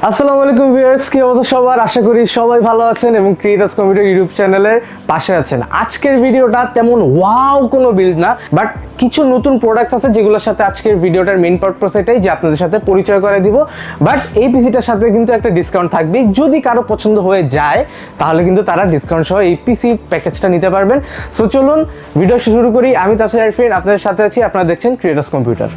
আসসালামু আলাইকুম ভিউয়ার্স, কি অবস্থা সবার? আশা করি সবাই ভালো আছেন এবং ক্রিয়েটার্স কম্পিউটার ইউটিউব চ্যানেলের পাশে আছেন। আজকের ভিডিওটা তেমন ওয়াও কোনো বিল্ড না, বাট কিছু নতুন প্রোডাক্টস আছে যেগুলোর সাথে আজকের ভিডিওটার মেইন পারপাস এটাই যে আপনাদের সাথে পরিচয় করে দিব। বাট এই পিসিটার সাথে কিন্তু একটা ডিসকাউন্ট থাকবে, যদি কারো পছন্দ হয়ে যায় তাহলে কিন্তু তারা ডিসকাউন্ট সহ এই পিসি প্যাকেজটা নিতে পারবেন। সো চলুন ভিডিও শুরু করি। আমি তাসির আরিফিন আপনাদের সাথে আছি, আপনারা দেখছেন ক্রিয়েটার্স কম্পিউটার।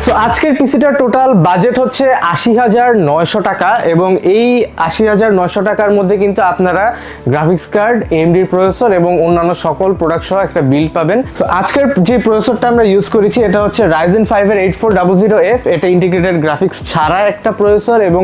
সো আজকের পিসিটার টোটাল বাজেট হচ্ছে ৮০,৯০০ টাকা এবং এই ৮০,৯০০ টাকার মধ্যে কিন্তু আপনারা গ্রাফিক্স কার্ড, এএমডি প্রসেসর এবং অন্যান্য সকল প্রোডাক্ট সহ একটা বিল্ড পাবেন। সো আজকের যে প্রসেসরটা আমরা ইউজ করেছি এটা হচ্ছে Ryzen 5 এর 8400F। এটা ইন্টিগ্রেটেড গ্রাফিক্স ছাড়া একটা প্রসেসর এবং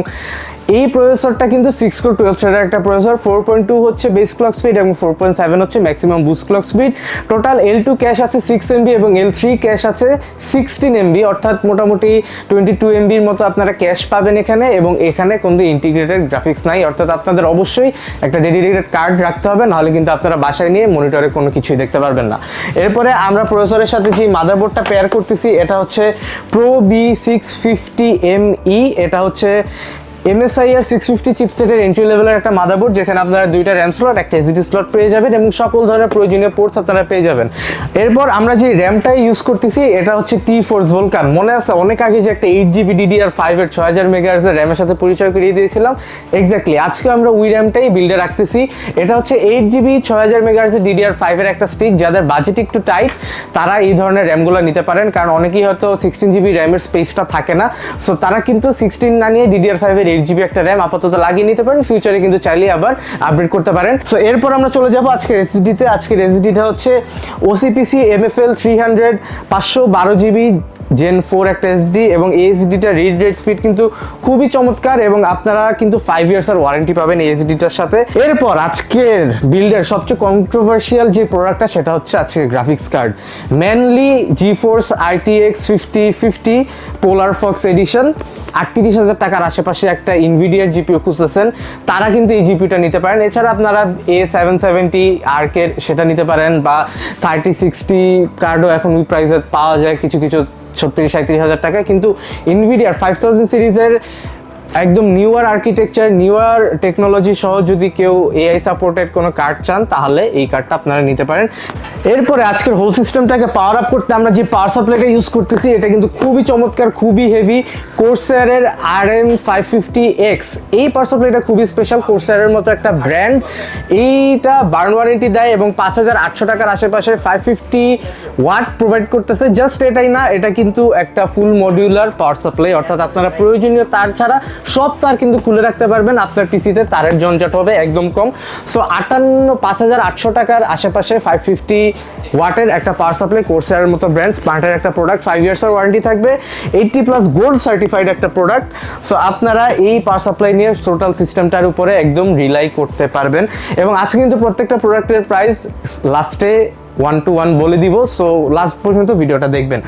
এই প্রসেসরটা কিন্তু 6 কোর 12 থ্রেডের একটা প্রসেসর। 4.2 হচ্ছে বেস ক্লক স্পিড এবং 4.7 হচ্ছে maximum boost clock speed. Total L2 cash আছে 6 MB এবং L3 ক্যাশ আছে 16 MB, অর্থাৎ মোটামুটি 22 MB এর মতো আপনারা ক্যাশ পাবেন এখানে। এবং এখানে কোনো ইন্টিগ্রেটেড গ্রাফিক্স নাই, অর্থাৎ আপনাদের অবশ্যই একটা ডেডিকেটেড কার্ড রাখতে হবে, নাহলে কিন্তু আপনারা বাসায় নিয়ে মনিটরে কোনো কিছুই দেখতে পারবেন না। এরপরে আমরা প্রসেসরের সাথে যে মাদারবোর্ডটা পেয়ার করতেছি এটা হচ্ছে Pro B650ME। এটা হচ্ছে MSI এর 650 চিপসেটের এন্ট্রি লেভেলের একটা মাদারবোর্ড, যেখানে আপনারা দুইটা র্যাম স্লট, একটা এসএসডি স্লট পেয়ে যাবেন এবং সকল ধরনের প্রয়োজনীয় পোর্টস আপনারা পেয়ে যাবেন। এরপর আমরা যে র্যামটাই ইউজ করতেছি এটা হচ্ছে T-Force Vulcan। মনে আছে অনেক আগে যে একটা 8GB DDR5 এর 6000 মেগাহার্জ এর র্যামের সাথে পরিচয় করিয়ে দিয়েছিলাম, এক্স্যাক্টলি আজকে আমরা ওই র্যামটাই বিল্ডে রাখতেছি। এটা হচ্ছে 8GB 6000 মেগাহার্জ এর DDR5 এর একটা স্টিক। যাদের বাজেট একটু টাইট তারা এই ধরনের র্যামগুলো নিতে পারেন, কারণ অনেকেই হয়তো 16GB র্যামের স্পেসটা থাকে না। সো তারা কিন্তু 16 না নিয়ে DDR5 এর 8GB একটা র্যাম আপাতত লাগিয়ে নিতে পারেন, ফিউচারে কিন্তু চাইলে আবার আপডেট করতে পারেন। সো এরপর আমরা চলে যাব আজকের এসএসডিতে। আজকের এসএসডিটা হচ্ছে OCPC MFL 300 512GB Gen 4 একটা এসডি এবং এই এসডিটার রিড রেট স্পিড কিন্তু খুবই চমৎকার এবং আপনারা কিন্তু 5 ইয়ার্স এর ওয়ারেন্টি পাবেন এই এসডিটার সাথে। এরপর আজকের বিল্ডের সবচেয়ে কন্ট্রোভার্সিয়াল যে প্রোডাক্টটা সেটা হচ্ছে আজকের graphics card, mainly GeForce RTX 5050 Polar Fox এডিশন। ৩৮,০০০ টাকার আশেপাশে একটা ইনভিডিয়ার জিপিইউ খুঁজতেছেন তারা কিন্তু এই জিপিইউটা নিতে পারেন। এছাড়া আপনারা A770 আর্কের সেটা নিতে পারেন, বা 3060 কার্ডও এখন ওই প্রাইসে পাওয়া যায় কিছু কিছু ৩৬-৩৭,০০০ টাকায়। কিন্তু ইনভিডিয়ার 5000 সিরিজের একদম নিউয়ার আর্কিটেকচার, নিউয়ার টেকনোলজি সহ যদি কেউ এআই সাপোর্টেড কোনো কার্ড চান তাহলে এই কার্ডটা আপনারা নিতে পারেন। এরপরে আজকের হোল সিস্টেমটাকে পাওয়ার আপ করতে আমরা যে পাওয়ার সাপ্লাইটা ইউজ করতেছি এটা কিন্তু খুবই চমৎকার, খুবই হেভি, কোর্সারের RM550X। এই পাওয়ার সাপ্লাইটা খুবই স্পেশাল, কোর্সারের মতো একটা ব্র্যান্ড। এইটা বার্ন ওয়ারেন্টি দেয় এবং 5800 টাকার আশেপাশে 550 ওয়াট প্রোভাইড করতেছে। জাস্ট এটাই না, এটা কিন্তু একটা ফুল মডিউলার পাওয়ার সাপ্লাই, অর্থাৎ আপনারা প্রয়োজনীয় তার ছাড়া সব তার কিন্তু খুলে রাখতে পারবেন। আপনার পিসিতে তারের ঝঞ্ঝাট হবে একদম কম। সো 5800 টাকার আশেপাশে 550 ওয়াটের একটা পাওয়ার সাপ্লাই, কোর্সারের মতো ব্র্যান্ড, স্মার্টের একটা প্রোডাক্ট, 5 ইয়ার্সের ওয়ারেন্টি থাকবে, 80+ গোল্ড সার্টিফাইড একটা প্রোডাক্ট। সো আপনারা এই পাওয়ার সাপ্লাই নিয়ে টোটাল সিস্টেমটার উপরে একদম রিলাই করতে পারবেন। এবং আজকে কিন্তু প্রত্যেকটা প্রোডাক্টের প্রাইস লাস্টে 1 to 1 বলে দিব, সো লাস্ট পর্যন্ত ভিডিওটা দেখবেন।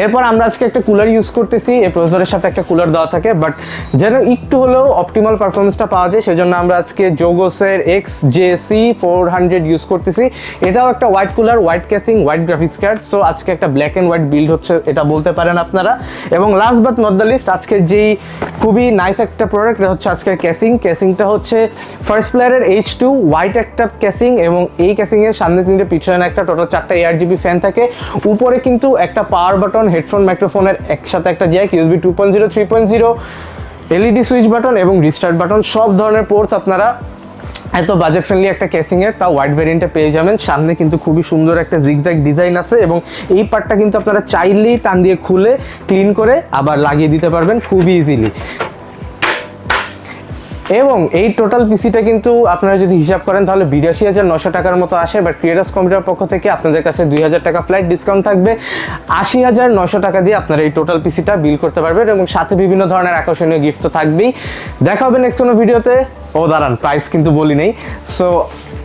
এরপর আমরা আজকে একটা কুলার ইউজ করতেছি। এই প্রসেসরের সাথে একটা কুলার দেওয়া থাকে, বাট যেন একটু হলেও অপটিমাল পারফরমেন্সটা পাওয়া যায় সেজন্য আমরা আজকে জোগোসের XJC400 ইউজ করতেছি। এটাও একটা white cooler, white casing, white graphics card. So আজকে একটা ব্ল্যাক অ্যান্ড হোয়াইট বিল্ড হচ্ছে এটা বলতে পারেন আপনারা। এবং last but not the least, আজকের যেই খুবই নাইস একটা প্রোডাক্ট এটা হচ্ছে আজকের ক্যাসিংটা হচ্ছে ফার্স্ট প্লেয়ারের H2 হোয়াইট একটা ক্যাসিং এবং এই ক্যাসিংয়ের সামনে 3টে পিছনে একটা, টোটাল 4টা ARGB ফ্যান থাকে। উপরে কিন্তু একটা পাওয়ার বাটন, হেডফোন, মাইক্রোফোনের একসাথে একটা Jack, USB 2.0, 3.0, LED switch button এবং রিস্টার্ট বাটন, সব ধরনের পোর্টস আপনারা এত বাজেট ফ্রেন্ডলি একটা ক্যাসিংয়ের তাও হোয়াইট ভ্যারিয়েন্টে পেয়ে যাবেন। সামনে কিন্তু খুবই সুন্দর একটা জিগজ্যাগ ডিজাইন আছে এবং এই পার্টটা কিন্তু আপনারা চাইলেই টান দিয়ে খুলে ক্লিন করে আবার লাগিয়ে দিতে পারবেন খুবই ইজিলি। এবং এই টোটাল পিসিটা কিন্তু আপনারা যদি হিসাব করেন তাহলে ৮২,৯০০ টাকার মতো আসে, বাট ক্রিয়েটার্স কম্পিউটার পক্ষ থেকে আপনাদের কাছে 2000 টাকা ফ্ল্যাট ডিসকাউন্ট থাকবে। ৮০,৯০০ টাকা দিয়ে আপনারা এই টোটাল পিসিটা বিল করতে পারবেন এবং সাথে বিভিন্ন ধরনের আকর্ষণীয় গিফট তো থাকবেই। দেখা হবে নেক্সট কোনো ভিডিওতে। ও দাঁড়ান, প্রাইস কিন্তু বলি নেই। সো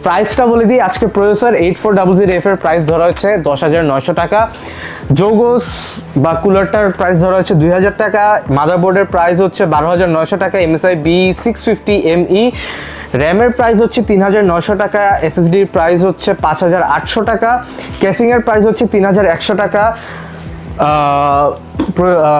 প্রাইসটা বলে দিই, আজকে প্রসেসর 8400F এর প্রাইস ধরা হচ্ছে 10,900 টাকা, জোগোস বা কুলারটার প্রাইস ধরা হচ্ছে 2,000 টাকা, মাদারবোর্ডের প্রাইস হচ্ছে 12,900 টাকা, MSI B650ME, র্যামের প্রাইস হচ্ছে 3,900 টাকা, এসএসডির প্রাইস হচ্ছে 5,800 টাকা, কেসিংয়ের প্রাইস হচ্ছে 3,100 টাকা,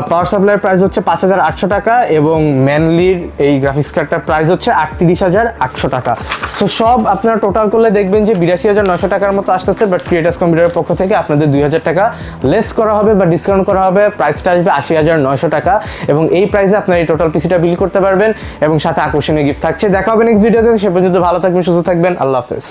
পাওয়ার সাপ্লাইয়ের প্রাইস হচ্ছে 5,800 টাকা এবং ম্যানলির এই গ্রাফিক্স কার্ডটার প্রাইস হচ্ছে 38,800 টাকা। সো সব আপনারা টোটাল করলে দেখবেন যে 82,900 টাকার মতো আসতেছে, বাট ক্রিয়েটার্স কম্পিউটারের পক্ষ থেকে আপনাদের 2,000 টাকা লেস করা হবে বা ডিসকাউন্ট করা হবে, প্রাইসটা আসবে 80,900 টাকা এবং এই প্রাইসে আপনারা এই টোটাল পিসিটা বিল করতে পারবেন এবং সাথে আকর্ষণীয় গিফট থাকছে। দেখা হবে নেক্সট ভিডিওতে, সে পর্যন্ত ভালো থাকবেন, সুস্থ থাকবেন, আল্লাহ হাফেজ।